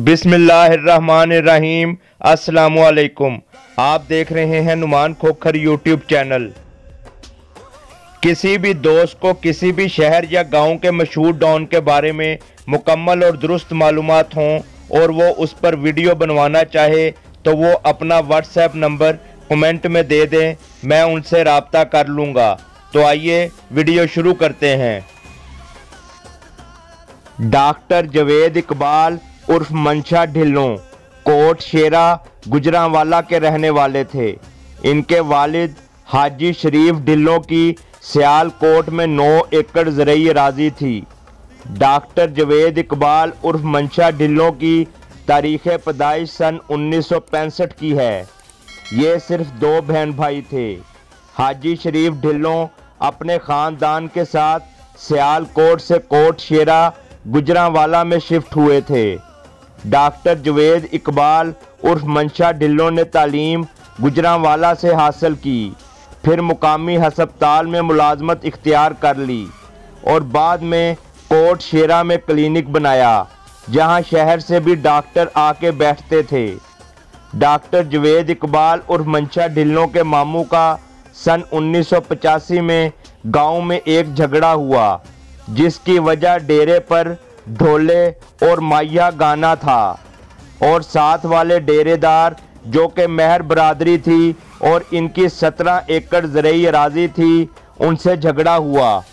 बिस्मिल्लाहिर्रहमानिर्रहीम। अस्सलामुअलैकुम। आप देख रहे हैं नुमान खोखर यूट्यूब चैनल। किसी भी दोस्त को किसी भी शहर या गांव के मशहूर डॉन के बारे में मुकम्मल और दुरुस्त मालूमात हों और वो उस पर वीडियो बनवाना चाहे तो वो अपना व्हाट्सएप नंबर कमेंट में दे दें, मैं उनसे रब्ता कर लूँगा। तो आइए वीडियो शुरू करते हैं। डॉक्टर जवेद इकबाल उर्फ मंशा ढिल्लों कोट शेरा गुजरांवाला के रहने वाले थे। इनके वालिद हाजी शरीफ ढिल्लों की सियालकोट में 9 एकड़ ज़रई अराज़ी थी। डॉक्टर जवेद इकबाल उर्फ मंशा ढिल्लों की तारीख़ पैदाइश सन 1965 की है। ये सिर्फ 2 बहन भाई थे। हाजी शरीफ ढिल्लों अपने ख़ानदान के साथ सियालकोट से कोट शेरा गुजरांवाला में शिफ्ट हुए थे। डॉक्टर जवेद इकबाल उर्फ मंशा ढिल्लों ने तालीम गुजरांवाला से हासिल की, फिर मुकामी हस्पताल में मुलाजमत इख्तियार कर ली और बाद में कोट शेरा में क्लिनिक बनाया, जहां शहर से भी डॉक्टर आके बैठते थे। डॉक्टर जवेद इकबाल उर्फ मंशा ढिल्लों के मामू का सन 1985 में गांव में एक झगड़ा हुआ, जिसकी वजह डेरे पर ढोले और माहिया गाना था और साथ वाले डेरेदार जो कि मेहर बरादरी थी और इनकी 17 एकड़ ज़रई अराज़ी थी, उनसे झगड़ा हुआ,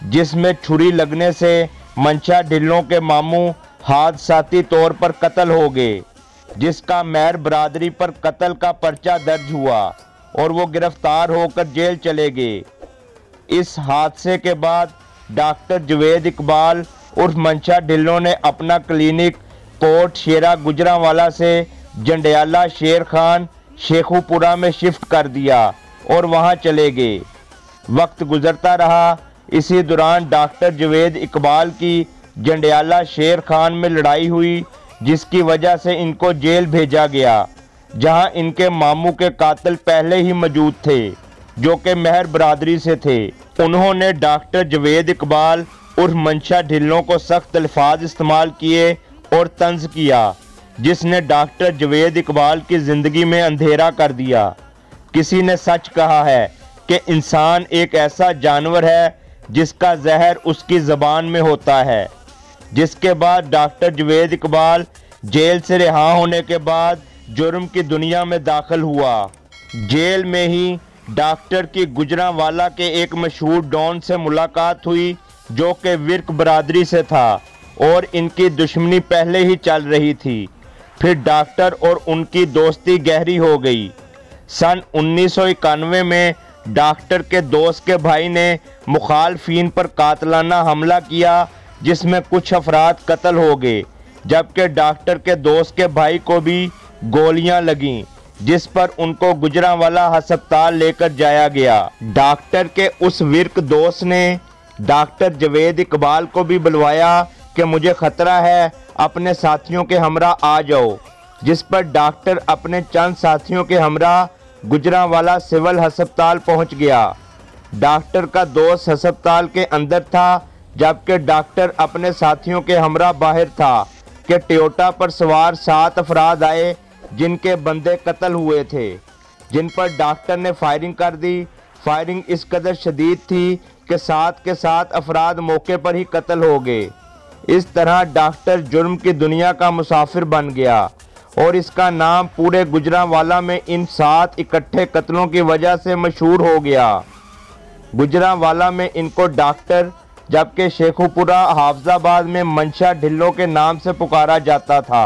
जिसमें छुरी लगने से मंशा ढिल्लों के मामू हादसाती तौर पर कत्ल हो गए, जिसका मेहर बरादरी पर कत्ल का पर्चा दर्ज हुआ और वो गिरफ्तार होकर जेल चले गए। इस हादसे के बाद डॉक्टर जवेद इकबाल उर्फ मंशा ढिल्लों ने अपना क्लिनिक कोट शेरा गुजरांवाला से जंडियाला शेर खान शेखुपुरा में शिफ्ट कर दिया और वहां चले गए। वक्त गुजरता रहा। इसी दौरान डॉक्टर जवेद इकबाल की जंडियाला शेर खान में लड़ाई हुई, जिसकी वजह से इनको जेल भेजा गया, जहां इनके मामू के कातिल पहले ही मौजूद थे, जो कि मेहर बरादरी से थे। उन्होंने डॉक्टर जवेद इकबाल उर्फ मंशा ढिल्लों को सख्त अल्फाज इस्तेमाल किए और तंज किया, जिसने डॉक्टर जवेद इकबाल की ज़िंदगी में अंधेरा कर दिया। किसी ने सच कहा है कि इंसान एक ऐसा जानवर है जिसका जहर उसकी ज़बान में होता है। जिसके बाद डॉक्टर जवेद इकबाल जेल से रिहा होने के बाद जुर्म की दुनिया में दाखिल हुआ। जेल में ही डॉक्टर की गुजरांवाला के एक मशहूर डॉन से मुलाकात हुई, जो कि विर्क बरादरी से था और इनकी दुश्मनी पहले ही चल रही थी। फिर डॉक्टर और उनकी दोस्ती गहरी हो गई। सन 1991 में डॉक्टर के दोस्त के भाई ने मुखालफिन पर कातलाना हमला किया, जिसमें कुछ अफराद कत्ल हो गए, जबकि डॉक्टर के दोस्त के भाई को भी गोलियां लगीं, जिस पर उनको गुजरांवाला अस्पताल लेकर जाया गया। डॉक्टर के उस विर्क दोस्त ने डॉक्टर जवेद इकबाल को भी बुलवाया कि मुझे खतरा है, अपने साथियों के हमरा आ जाओ, जिस पर डॉक्टर अपने चंद साथियों के हमरा गुजरांवाला सिविल अस्पताल पहुंच गया। डॉक्टर का दोस्त अस्पताल के अंदर था, जबकि डॉक्टर अपने साथियों के हमरा बाहर था कि टोयोटा पर सवार 7 अफराद आए, जिनके बंदे कत्ल हुए थे, जिन पर डॉक्टर ने फायरिंग कर दी। फायरिंग इस कदर शदीद थी कि 7 के 7 अफराद मौके पर ही कत्ल हो गए। इस तरह डॉक्टर जुर्म की दुनिया का मुसाफिर बन गया और इसका नाम पूरे गुजरांवाला में इन 7 इकट्ठे कत्लों की वजह से मशहूर हो गया। गुजरांवाला में इनको डॉक्टर, जबकि शेखुपुरा हाफजाबाद में मंशा ढिल्लों के नाम से पुकारा जाता था।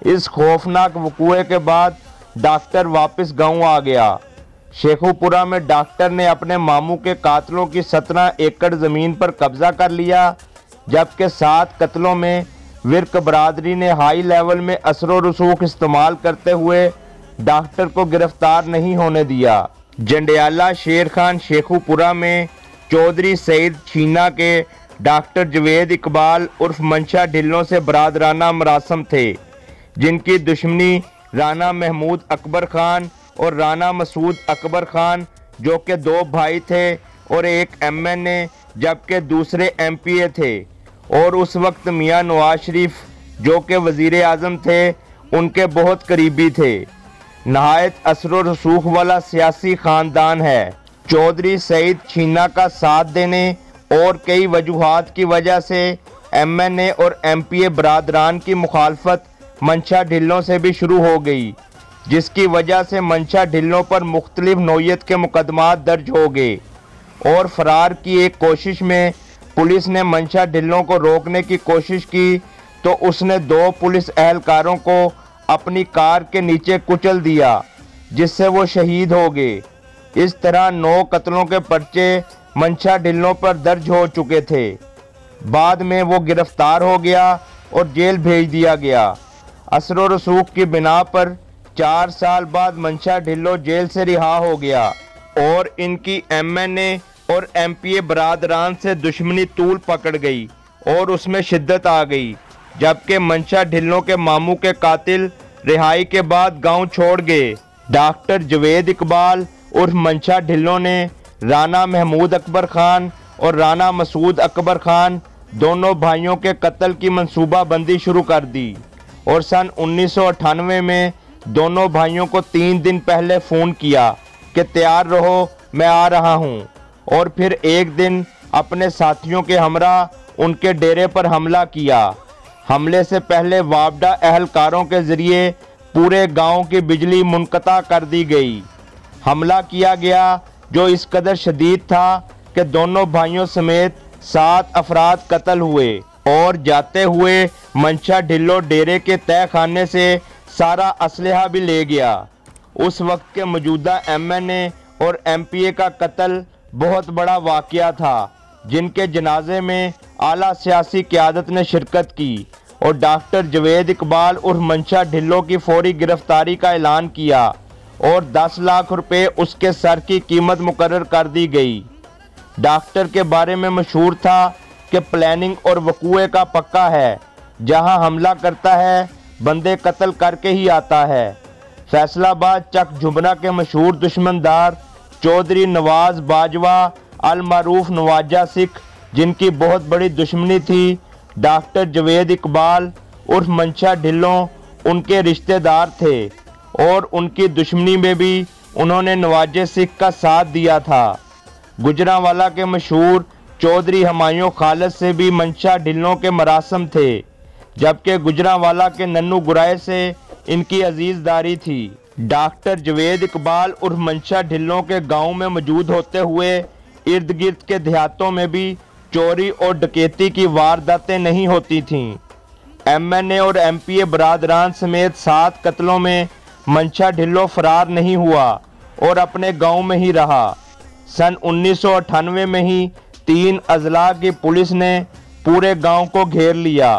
इस खौफनाक वक़ूए के बाद डॉक्टर वापस गांव आ गया। शेखुपुरा में डॉक्टर ने अपने मामू के कातलों की 17 एकड़ ज़मीन पर कब्जा कर लिया, जबकि 7 कत्लों में विर्क बरादरी ने हाई लेवल में असर व रसूख इस्तेमाल करते हुए डॉक्टर को गिरफ्तार नहीं होने दिया। जंडियाला शेर खान शेखुपुरा में चौधरी सईद छीना के डॉक्टर जवेद इकबाल उर्फ मंशा ढिल्लों से बरादराना मरासम थे, जिनकी दुश्मनी राना महमूद अकबर खान और राना मसूद अकबर खान, जो कि 2 भाई थे और एक MNA जबकि दूसरे MPA थे, और उस वक्त मियां नवाज शरीफ जो कि वज़ीर आज़म थे, उनके बहुत करीबी थे। नहायत असर व रसूख वाला सियासी ख़ानदान है। चौधरी सईद छीना का साथ देने और कई वजूहात की वजह से MNA और MPA बरादरान की मुखालफत मंशा ढिल्लों से भी शुरू हो गई, जिसकी वजह से मंशा ढिल्लों पर मुख्तलिफ नौयत के मुकदमात दर्ज हो गए और फरार की एक कोशिश में पुलिस ने मंशा ढिल्लों को रोकने की कोशिश की तो उसने 2 पुलिस एहलकारों को अपनी कार के नीचे कुचल दिया, जिससे वो शहीद हो गए। इस तरह 9 कत्लों के पर्चे मंशा ढिल्लों पर दर्ज हो चुके थे। बाद में वो गिरफ्तार हो गया और जेल भेज दिया गया। असर व रसूख की बिना पर 4 साल बाद मंशा ढिल्लों जेल से रिहा हो गया और इनकी MNA और MPA बरादरान से दुश्मनी तूल पकड़ गई और उसमें शिद्दत आ गई, जबकि मंशा ढिल्लों के मामू के कातिल रिहाई के बाद गांव छोड़ गए। डॉक्टर जवेद इकबाल उर्फ मंशा ढिल्लों ने राना महमूद अकबर खान और राना मसूद अकबर खान दोनों भाइयों के कत्ल की मंसूबाबंदी शुरू कर दी और सन 1998 में दोनों भाइयों को 3 दिन पहले फ़ोन किया कि तैयार रहो, मैं आ रहा हूं, और फिर एक दिन अपने साथियों के हमरा उनके डेरे पर हमला किया। हमले से पहले वापडा एहलकारों के ज़रिए पूरे गांव की बिजली मुनक़ता कर दी गई। हमला किया गया जो इस कदर शदीद था कि दोनों भाइयों समेत 7 अफराद कत्ल हुए और जाते हुए मंशा ढिल्लों डेरे के तय खाने से सारा असलहा भी ले गया। उस वक्त के मौजूदा MNA और MPA का कत्ल बहुत बड़ा वाक़या था, जिनके जनाजे में आला सियासी क़यादत ने शिरकत की और डॉक्टर जवेद इकबाल उर्फ मंशा ढिल्लों की फौरी गिरफ्तारी का ऐलान किया और 10 लाख रुपए उसके सर की कीमत मुकर्रर कर दी गई। डॉक्टर के बारे में मशहूर था कि प्लानिंग और वकूए का पक्का है, जहां हमला करता है बंदे कत्ल करके ही आता है। फैसलाबाद चक झुमरा के मशहूर दुश्मनदार चौधरी नवाज बाजवा अल मारूफ नवाजा सिख, जिनकी बहुत बड़ी दुश्मनी थी, डॉक्टर जवेद इकबाल उर्फ मंशा ढिल्लों उनके रिश्तेदार थे और उनकी दुश्मनी में भी उन्होंने नवाजे सिख का साथ दिया था। गुजरांवाला के मशहूर चौधरी हुमायूं खालिद से भी मंशा ढिल्लों के मरासम थे, जबकि गुजरांवाला के नन्नू गुराए से इनकी अजीजदारी थी। डॉक्टर जवेद इकबाल उर्फ मंशा ढिल्लों के गांव में मौजूद होते हुए इर्द गिर्द के देहातों में भी चोरी और डकैती की वारदातें नहीं होती थीं। MNA और MPA बरादरान समेत 7 कत्लों में मंशा ढिल्लों फरार नहीं हुआ और अपने गांव में ही रहा। सन 1998 में ही 3 अजला की पुलिस ने पूरे गांव को घेर लिया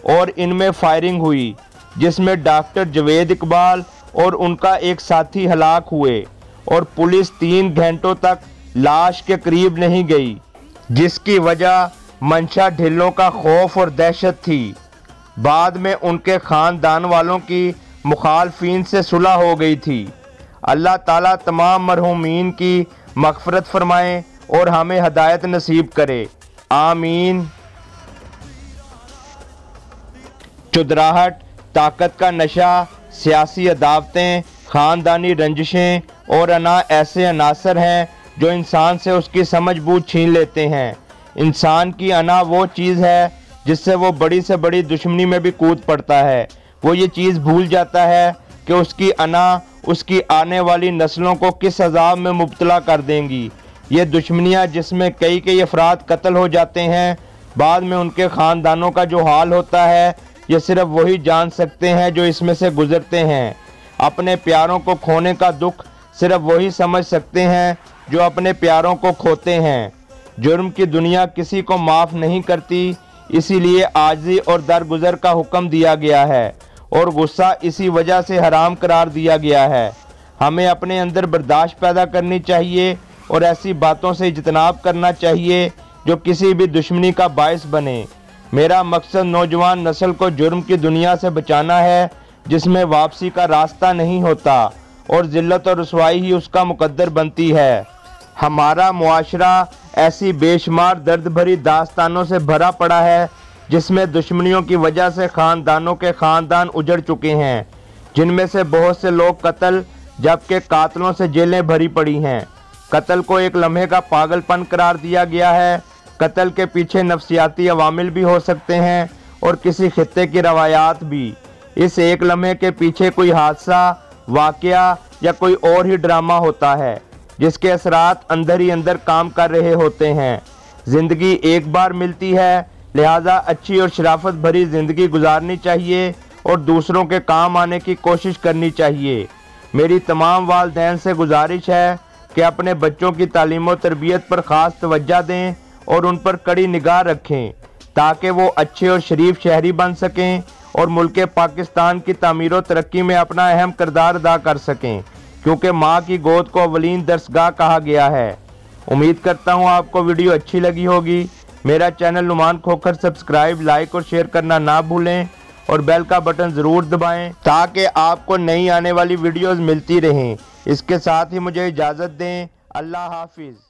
और इनमें फायरिंग हुई, जिसमें डॉक्टर जवेद इकबाल और उनका एक साथी हलाक हुए और पुलिस 3 घंटों तक लाश के करीब नहीं गई, जिसकी वजह मंशा ढिल्लों का खौफ और दहशत थी। बाद में उनके ख़ानदान वालों की मुखालफीन से सुलह हो गई थी। अल्लाह ताला तमाम मरहूमीन की मग़फ़िरत फरमाए और हमें हदायत नसीब करे, आमीन। चुदराहट, ताकत का नशा, सियासी अदावतें, ख़ानदानी रंजिशें और अना ऐसे अनासर हैं जो इंसान से उसकी समझ बूझ छीन लेते हैं। इंसान की अना वो चीज़ है जिससे वो बड़ी से बड़ी दुश्मनी में भी कूद पड़ता है। वो ये चीज़ भूल जाता है कि उसकी अना उसकी आने वाली नस्लों को किस अजाब में मुब्तला कर देंगी। ये दुश्मनियाँ जिसमें कई अफराद कत्ल हो जाते हैं, बाद में उनके ख़ानदानों का जो हाल होता है ये सिर्फ वही जान सकते हैं जो इसमें से गुज़रते हैं। अपने प्यारों को खोने का दुख सिर्फ वही समझ सकते हैं जो अपने प्यारों को खोते हैं। जुर्म की दुनिया किसी को माफ़ नहीं करती, इसीलिए आजिज़ी और दरगुजर का हुक्म दिया गया है और गुस्सा इसी वजह से हराम करार दिया गया है। हमें अपने अंदर बर्दाश्त पैदा करनी चाहिए और ऐसी बातों से इज्तनाब करना चाहिए जो किसी भी दुश्मनी का बायस बने। मेरा मकसद नौजवान नस्ल को जुर्म की दुनिया से बचाना है, जिसमें वापसी का रास्ता नहीं होता और ज़िल्लत और रुसवाई ही उसका मुकद्दर बनती है। हमारा मुआशरा ऐसी बेशुमार दर्द भरी दास्तानों से भरा पड़ा है जिसमें दुश्मनियों की वजह से खानदानों के खानदान उजड़ चुके हैं, जिनमें से बहुत से लोग कत्ल जबकि कातलों से जेलें भरी पड़ी हैं। कत्ल को एक लम्हे का पागलपन करार दिया गया है। कत्ल के पीछे नफसियाती अवामिल भी हो सकते हैं और किसी खित्ते की रवायात भी। इस एक लम्हे के पीछे कोई हादसा, वाकया या कोई और ही ड्रामा होता है जिसके असरात अंदर ही अंदर काम कर रहे होते हैं। ज़िंदगी एक बार मिलती है, लिहाजा अच्छी और शराफत भरी ज़िंदगी गुजारनी चाहिए और दूसरों के काम आने की कोशिश करनी चाहिए। मेरी तमाम वालिदैन से गुजारिश है कि अपने बच्चों की तालीम और तरबियत पर ख़ास तवज्जो दें और उन पर कड़ी निगाह रखें ताकि वो अच्छे और शरीफ शहरी बन सकें और मुल्क पाकिस्तान की तामीर और तरक्की में अपना अहम किरदार अदा कर सकें, क्योंकि माँ की गोद को अवलीन दरसगाह कहा गया है। उम्मीद करता हूँ आपको वीडियो अच्छी लगी होगी। मेरा channel Numan Khokhar subscribe, like और शेयर करना ना भूलें और बेल का बटन ज़रूर दबाएं ताकि आपको नई आने वाली वीडियोस मिलती रहें। इसके साथ ही मुझे इजाज़त दें। अल्लाह हाफिज़।